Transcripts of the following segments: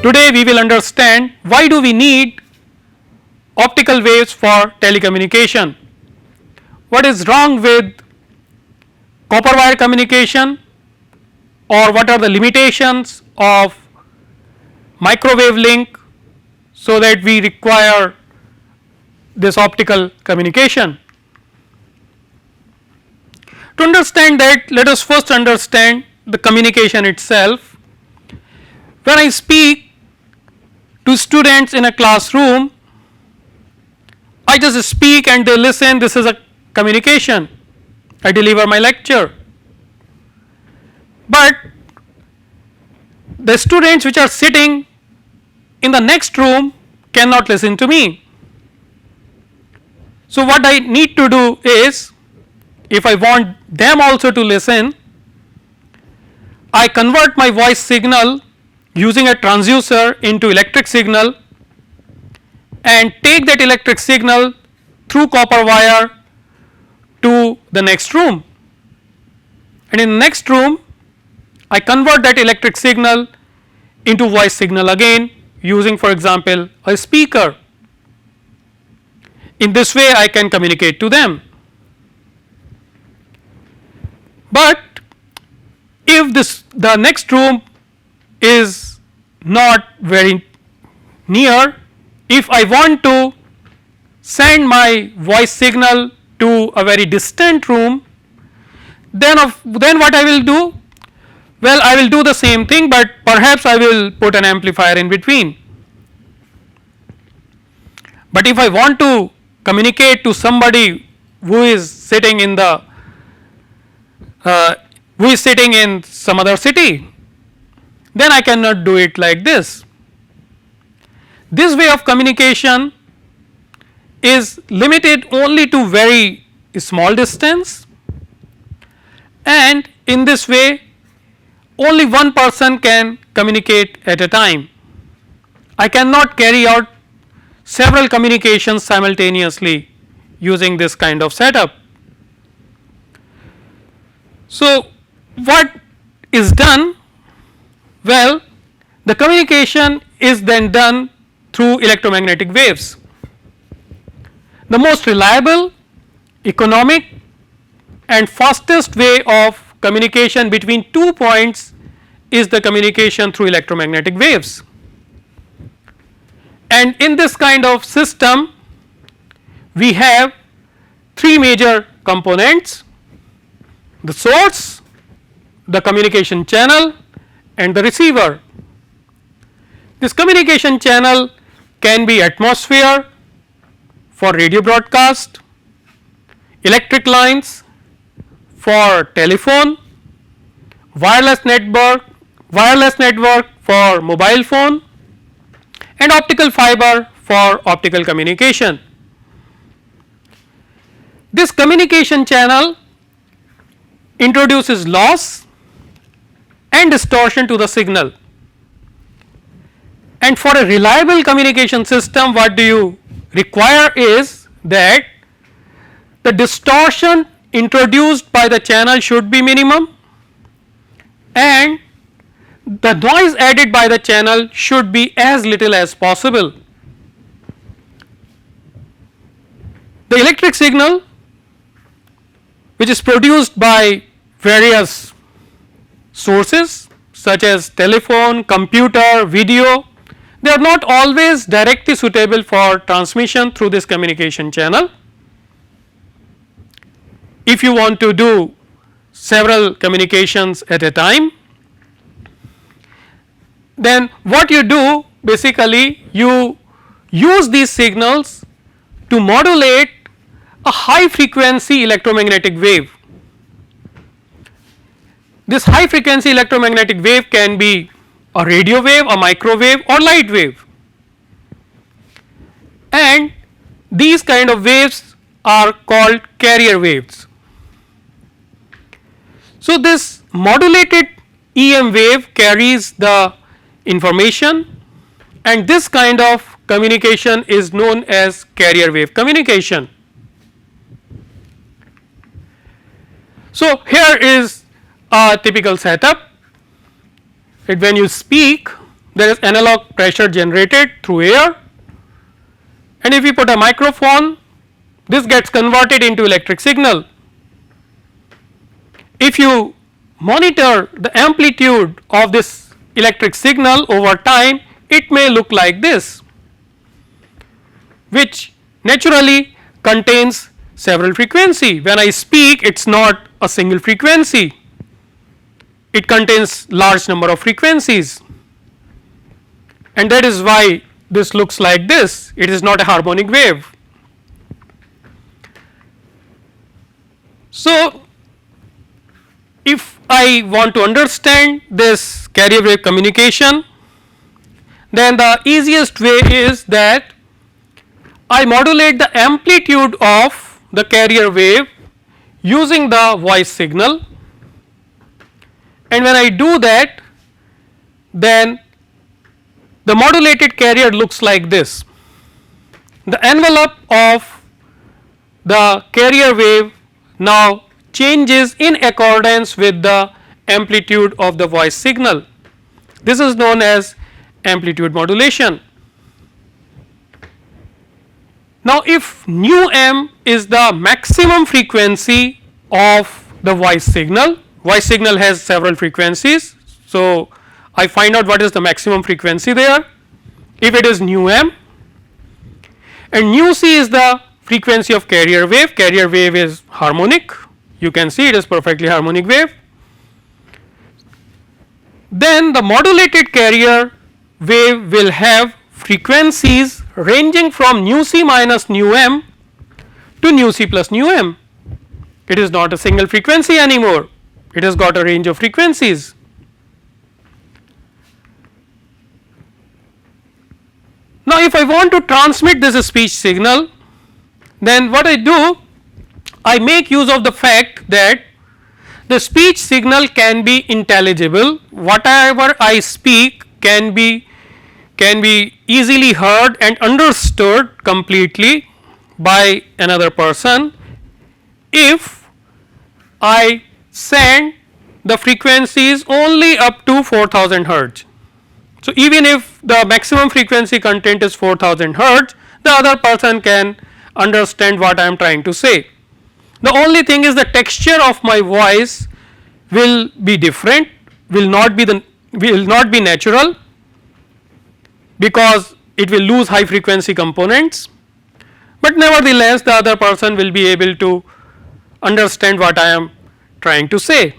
Today we will understand why do we need optical waves for telecommunication. What is wrong with copper wire communication, or what are the limitations of microwave link so that we require this optical communication. To understand that, let us first understand the communication itself. When I speak to students in a classroom, I just speak and they listen. This is a communication. I deliver my lecture. But the students which are sitting in the next room cannot listen to me. So what I need to do is, if I want them also to listen, I convert my voice signal using a transducer into electric signal and take that electric signal through copper wire to the next room, and in the next room I convert that electric signal into voice signal again using, for example, a speaker. In this way I can communicate to them. But if the next room is not very near, if I want to send my voice signal to a very distant room, then what I will do? Well, I will do the same thing, but perhaps I will put an amplifier in between. But if I want to communicate to somebody who is sitting in some other city, then I cannot do it like this. This way of communication is limited only to very small distance, and in this way only one person can communicate at a time. I cannot carry out several communications simultaneously using this kind of setup. So what is done? Well, the communication is then done through electromagnetic waves. The most reliable, economic and fastest way of communication between 2 points is the communication through electromagnetic waves. And in this kind of system we have 3 major components: the source, the communication channel and the receiver. This communication channel can be atmosphere for radio broadcast, electric lines for telephone, wireless network for mobile phone, and optical fiber for optical communication. This communication channel introduces loss and distortion to the signal, and for a reliable communication system what do you require is that the distortion introduced by the channel should be minimum and the noise added by the channel should be as little as possible. The electric signal which is produced by various sources such as telephone, computer, video, they are not always directly suitable for transmission through this communication channel. If you want to do several communications at a time, then what you do basically you use these signals to modulate a high frequency electromagnetic wave. This high frequency electromagnetic wave can be a radio wave, a microwave or light wave, and these kind of waves are called carrier waves. So this modulated EM wave carries the information, and this kind of communication is known as carrier wave communication. So here is a typical setup, that when you speak there is analog pressure generated through air, and if we put a microphone, this gets converted into electric signal. If you monitor the amplitude of this electric signal over time, it may look like this, which naturally contains several frequency. When I speak, it is not a single frequency, it contains large number of frequencies, and that is why this looks like this. It is not a harmonic wave. So, if I want to understand this carrier wave communication, then the easiest way is that I modulate the amplitude of the carrier wave using the voice signal, and when I do that, then the modulated carrier looks like this. The envelope of the carrier wave now changes in accordance with the amplitude of the voice signal. This is known as amplitude modulation. Now, if nu m is the maximum frequency of the voice signal has several frequencies. So, I find out what is the maximum frequency there. If it is nu m, and nu c is the frequency of carrier wave is harmonic, you can see it is perfectly harmonic wave, then the modulated carrier wave will have frequencies ranging from nu c minus nu m to nu c plus nu m. It is not a single frequency anymore, it has got a range of frequencies. Now, if I want to transmit this speech signal, then what I do, I make use of the fact that the speech signal can be intelligible, whatever I speak can be easily heard and understood completely by another person if I send the frequencies only up to 4000 hertz. So, even if the maximum frequency content is 4000 hertz, the other person can understand what I am trying to say. The only thing is the texture of my voice will be different, will not be natural, because it will lose high frequency components, but nevertheless the other person will be able to understand what I am trying to say.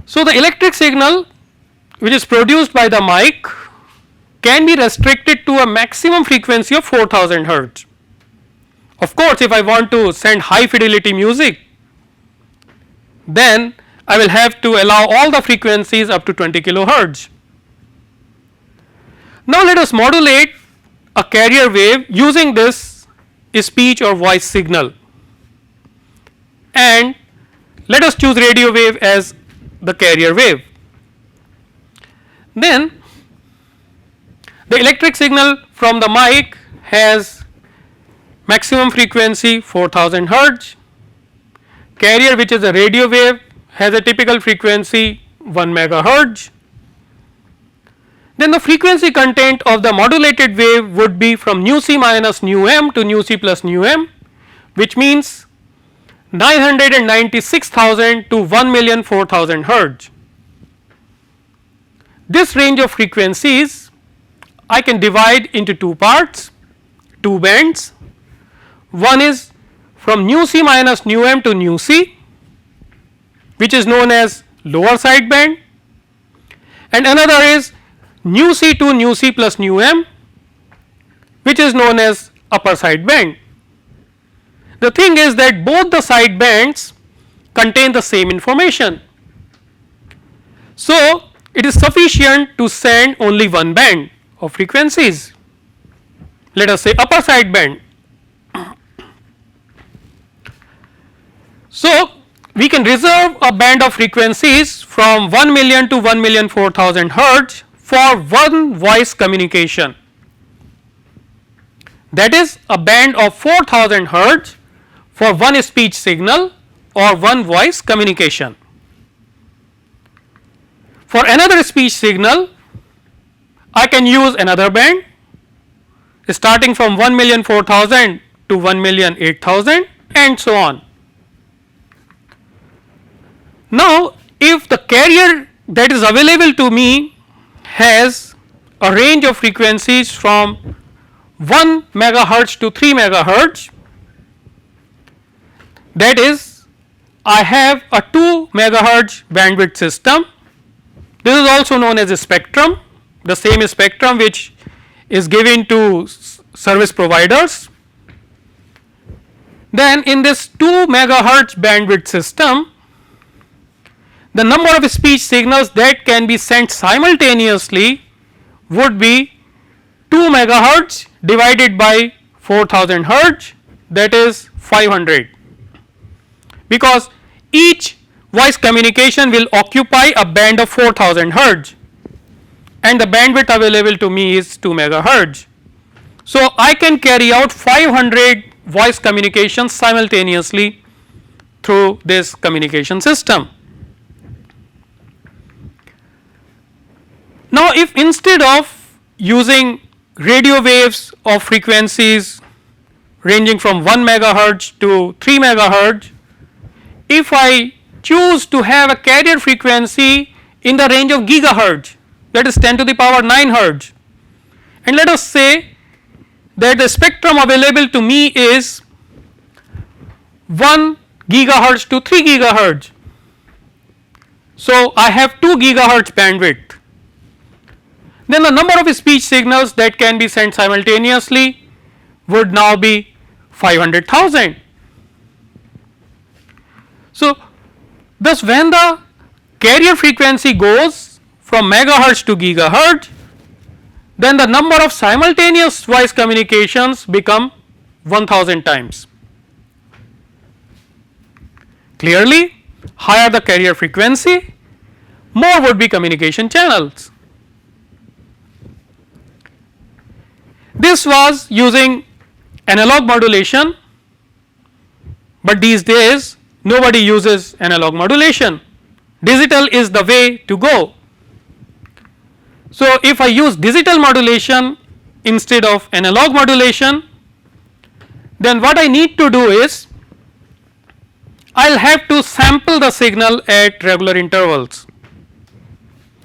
So, the electric signal which is produced by the mic can be restricted to a maximum frequency of 4000 hertz. Of course, if I want to send high fidelity music, then I will have to allow all the frequencies up to 20 kilohertz. Now, let us modulate a carrier wave using this speech or voice signal, and let us choose radio wave as the carrier wave. Then the electric signal from the mic has maximum frequency 4000 hertz, carrier which is a radio wave has a typical frequency 1 megahertz. Then the frequency content of the modulated wave would be from nu c minus nu m to nu c plus nu m, which means 996,000 to 1,004,000 hertz. This range of frequencies I can divide into two parts, two bands. One is from nu c minus nu m to nu c, which is known as lower side band, and another is nu c to nu c plus nu m, which is known as upper side band. The thing is that both the side bands contain the same information. So, it is sufficient to send only one band of frequencies, let us say upper side band. So, we can reserve a band of frequencies from 1 million to 1,004,000 hertz for one voice communication, that is a band of 4000 hertz for one speech signal or one voice communication. For another speech signal, I can use another band starting from 1,004,000 to 1,008,000 and so on. Now, if the carrier that is available to me has a range of frequencies from 1 megahertz to 3 megahertz, that is, I have a 2 megahertz bandwidth system. This is also known as a spectrum, the same spectrum which is given to service providers. Then in this 2 megahertz bandwidth system, the number of speech signals that can be sent simultaneously would be 2 megahertz divided by 4000 hertz, that is 500, because each voice communication will occupy a band of 4000 hertz and the bandwidth available to me is 2 megahertz. So, I can carry out 500 voice communications simultaneously through this communication system. Now, if instead of using radio waves of frequencies ranging from 1 megahertz to 3 megahertz, if I choose to have a carrier frequency in the range of gigahertz, that is 10 to the power 9 hertz, and let us say that the spectrum available to me is 1 gigahertz to 3 gigahertz. So, I have 2 gigahertz bandwidth. Then the number of speech signals that can be sent simultaneously would now be 500,000. So, thus when the carrier frequency goes from megahertz to gigahertz, then the number of simultaneous voice communications become 1000 times. Clearly, higher the carrier frequency, more would be communication channels. This was using analog modulation, but these days nobody uses analog modulation. Digital is the way to go. So, if I use digital modulation instead of analog modulation, then what I need to do is I will have to sample the signal at regular intervals.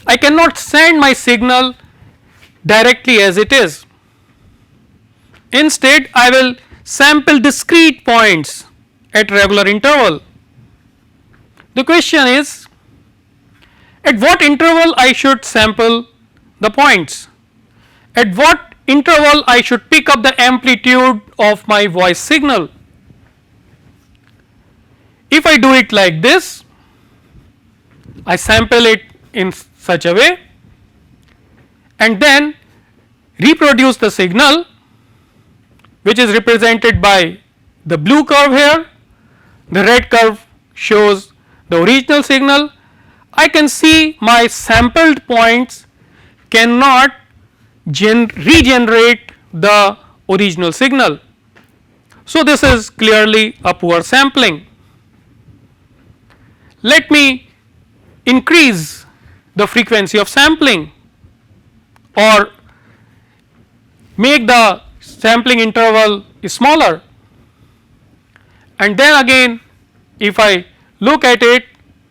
I cannot send my signal directly as it is. Instead, I will sample discrete points at regular interval. The question is, at what interval I should sample the points? At what interval I should pick up the amplitude of my voice signal? If I do it like this, I sample it in such a way and then reproduce the signal, which is represented by the blue curve here, the red curve shows the original signal. I can see my sampled points cannot regenerate the original signal. So, this is clearly a poor sampling. Let me increase the frequency of sampling or make the sampling interval is smaller, and then again if I look at it,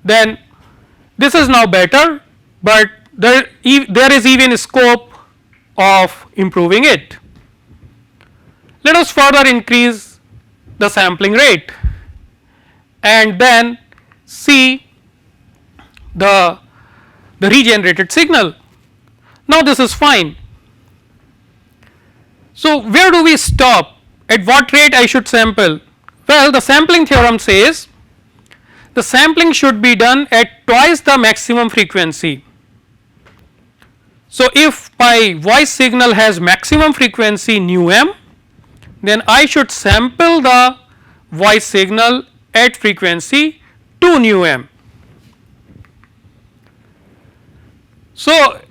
then this is now better, but there is even a scope of improving it. Let us further increase the sampling rate and then see the regenerated signal. Now, this is fine. So, where do we stop? At what rate I should sample? Well, the sampling theorem says the sampling should be done at twice the maximum frequency. So, if my voice signal has maximum frequency nu m, then I should sample the voice signal at frequency 2 nu m. So,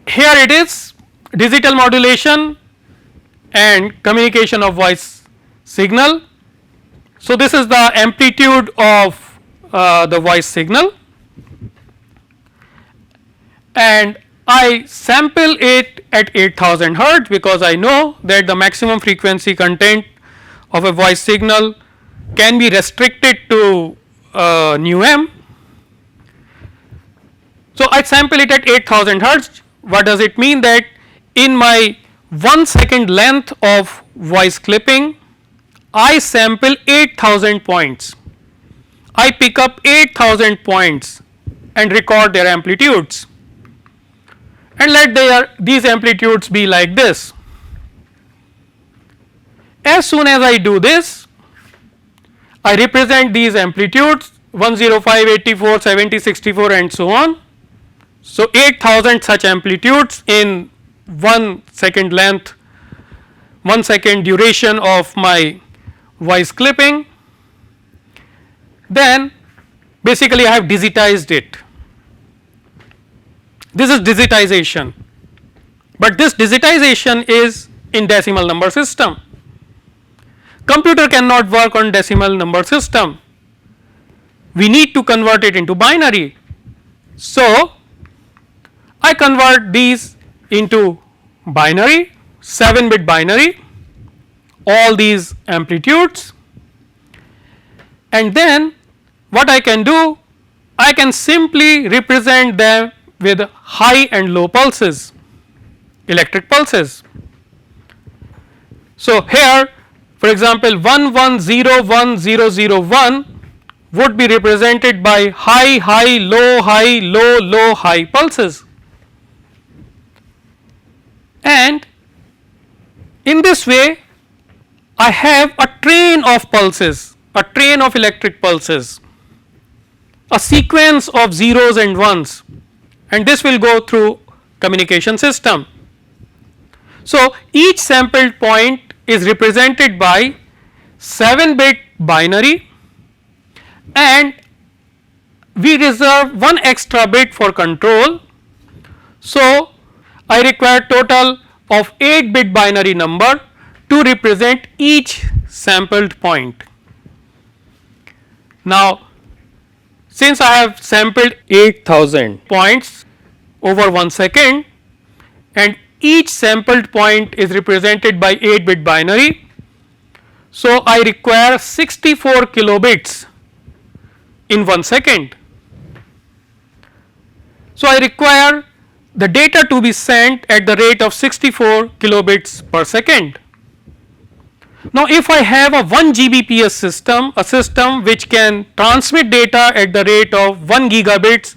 here it is, digital modulation and communication of voice signal. So, this is the amplitude of the voice signal, and I sample it at 8000 hertz, because I know that the maximum frequency content of a voice signal can be restricted to nu m. So, I sample it at 8000 hertz. What does it mean? That in my 1 second length of voice clipping, I sample 8000 points. I pick up 8000 points and record their amplitudes, and let these amplitudes be like this. As soon as I do this, I represent these amplitudes 105, 84, 70, 64 and so on. So, 8000 such amplitudes in 1 second length, 1 second duration of my voice clipping. Then basically I have digitized it. This is digitization, but this digitization is in decimal number system. Computer cannot work on decimal number system. We need to convert it into binary. So, I convert these into binary, 7-bit binary, all these amplitudes, and then what I can do, I can simply represent them with high and low pulses, electric pulses. So, here for example 1101,001 would be represented by high, high, low, high, low, low, high pulses, and in this way I have a train of pulses, a train of electric pulses, a sequence of zeros and ones, and this will go through communication system. So, each sampled point is represented by 7-bit binary, and we reserve 1 extra bit for control. So, I require total of 8-bit binary number to represent each sampled point. Now, since I have sampled 8000 points over 1 second and each sampled point is represented by 8-bit binary, so I require 64 kilobits in 1 second. So, I require the data to be sent at the rate of 64 kilobits per second. Now, if I have a 1 Gbps system, a system which can transmit data at the rate of 1 gigabits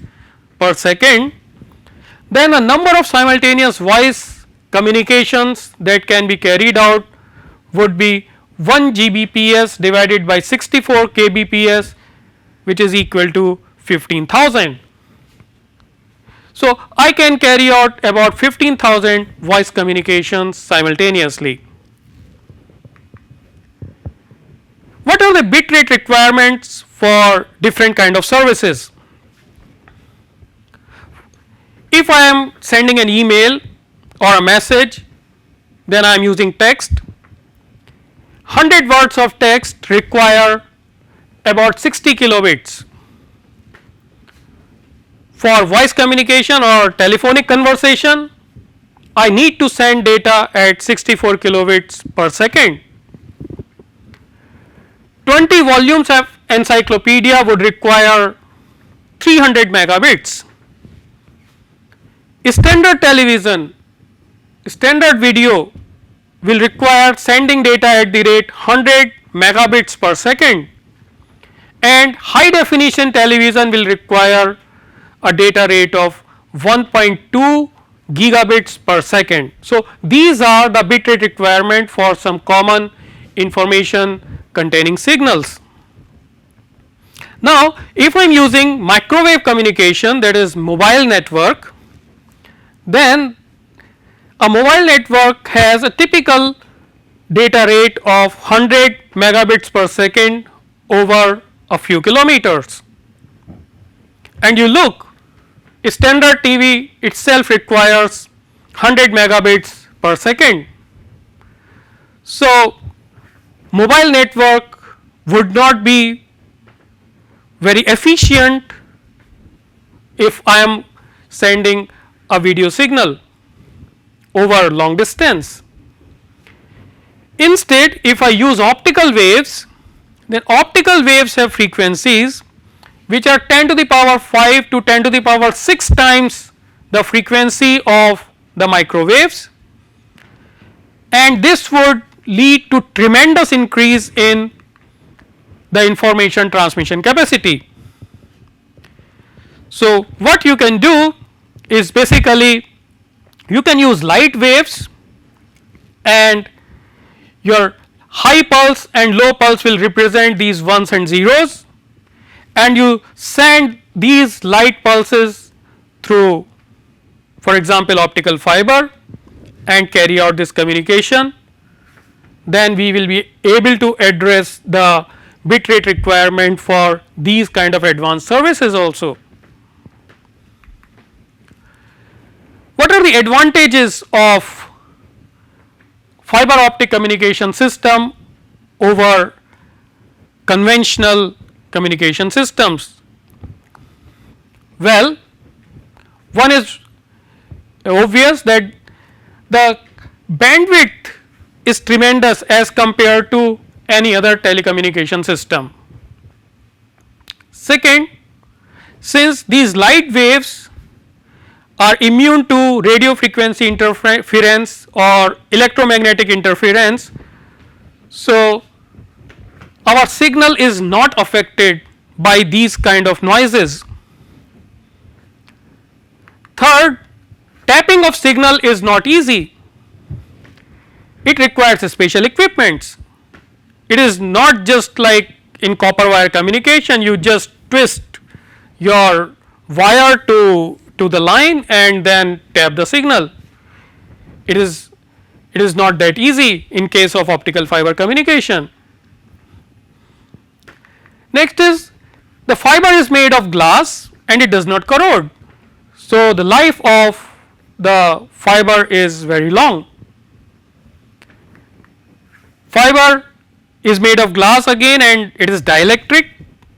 per second, then a number of simultaneous voice communications that can be carried out would be 1 Gbps divided by 64 kbps, which is equal to 15,000. So, I can carry out about 15,000 voice communications simultaneously. What are the bit rate requirements for different kind of services? If I am sending an email or a message, then I am using text. 100 words of text require about 60 kilobits. For voice communication or telephonic conversation, I need to send data at 64 kilobits per second. 20 volumes of encyclopedia would require 300 megabits. Standard television, standard video will require sending data at the rate 100 megabits per second, and high definition television will require a data rate of 1.2 gigabits per second. So, these are the bit rate requirement for some common information containing signals. Now, if I am using microwave communication, that is mobile network, then a mobile network has a typical data rate of 100 megabits per second over a few kilometers, and you look, standard TV itself requires 100 megabits per second. So, mobile network would not be very efficient if I am sending a video signal over long distance. Instead, if I use optical waves, then optical waves have frequencies which are 10 to the power 5 to 10 to the power 6 times the frequency of the microwaves, and this would lead to tremendous increase in the information transmission capacity. So, what you can do is basically you can use light waves, and your high pulse and low pulse will represent these ones and zeros, and you send these light pulses through, for example, optical fiber and carry out this communication. Then we will be able to address the bit rate requirement for these kind of advanced services also. What are the advantages of fiber optic communication system over conventional communication systems? Well, one is obvious, that the bandwidth is tremendous as compared to any other telecommunication system. Second, since these light waves are immune to radio frequency interference or electromagnetic interference, so our signal is not affected by these kind of noises. Third, tapping of signal is not easy. It requires special equipments. It is not just like in copper wire communication, you just twist your wire to the line and then tap the signal. It is not that easy in case of optical fiber communication. Next is, the fiber is made of glass and it does not corrode. So, the life of the fiber is very long. Fiber is made of glass again, and it is dielectric,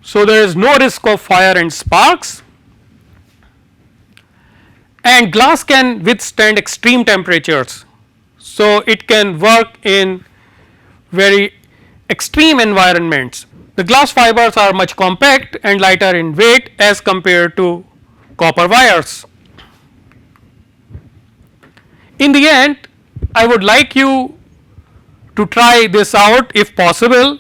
so there is no risk of fire and sparks, and glass can withstand extreme temperatures. So, it can work in very extreme environments. The glass fibers are much compact and lighter in weight as compared to copper wires. In the end, I would like you to try this out if possible,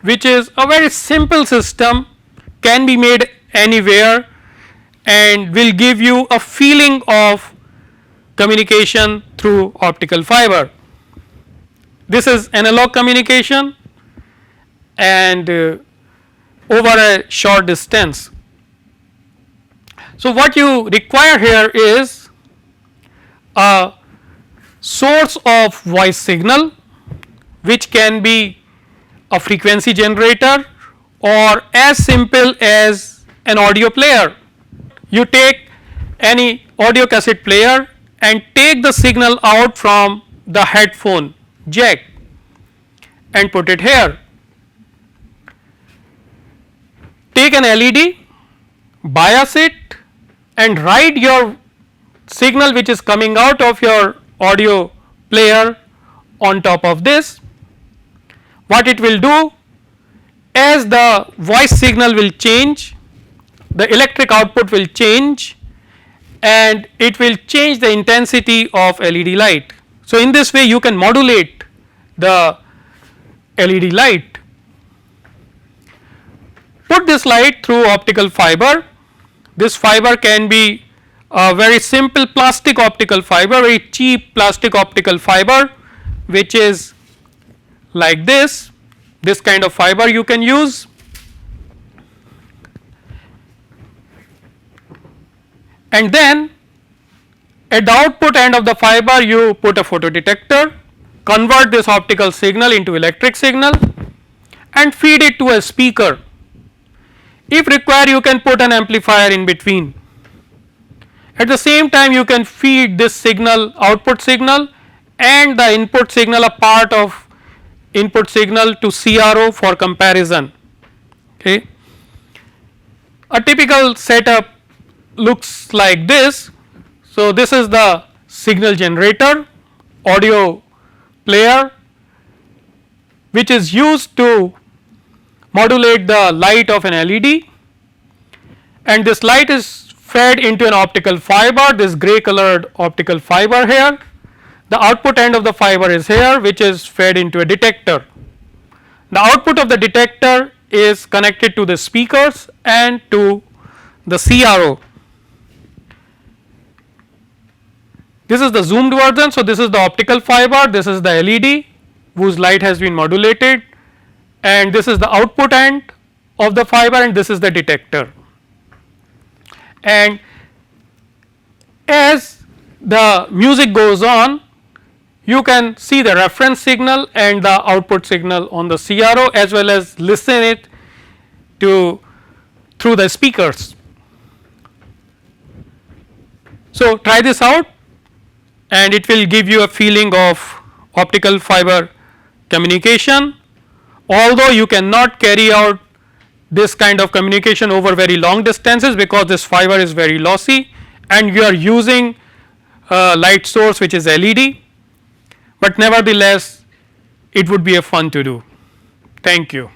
which is a very simple system, can be made anywhere and will give you a feeling of communication through optical fiber. This is analog communication and over a short distance. So, what you require here is a source of voice signal, which can be a frequency generator or as simple as an audio player. You take any audio cassette player and take the signal out from the headphone jack and put it here. Take an LED, bias it, and write your signal which is coming out of your audio player on top of this. What it will do, as the voice signal will change, the electric output will change and it will change the intensity of LED light. So, in this way you can modulate the LED light. Put this light through optical fiber. This fiber can be a very simple plastic optical fiber, very cheap plastic optical fiber, which is like this kind of fiber you can use. And then at the output end of the fiber you put a photodetector, convert this optical signal into electric signal and feed it to a speaker. If required, you can put an amplifier in between. At the same time, you can feed this signal, output signal, and the input signal, a part of input signal, to CRO for comparison. Okay. A typical setup looks like this. So, this is the signal generator audio player which is used to modulate the light of an LED, and this light is fed into an optical fiber, this gray colored optical fiber here. The output end of the fiber is here, which is fed into a detector. The output of the detector is connected to the speakers and to the CRO. This is the zoomed version. So, this is the optical fiber, this is the LED whose light has been modulated, and this is the output end of the fiber, and this is the detector. And as the music goes on, you can see the reference signal and the output signal on the CRO, as well as listen it to through the speakers. So, try this out and it will give you a feeling of optical fiber communication, although you cannot carry out this kind of communication over very long distances because this fiber is very lossy and you are using a light source which is LED, but nevertheless it would be a fun to do. Thank you.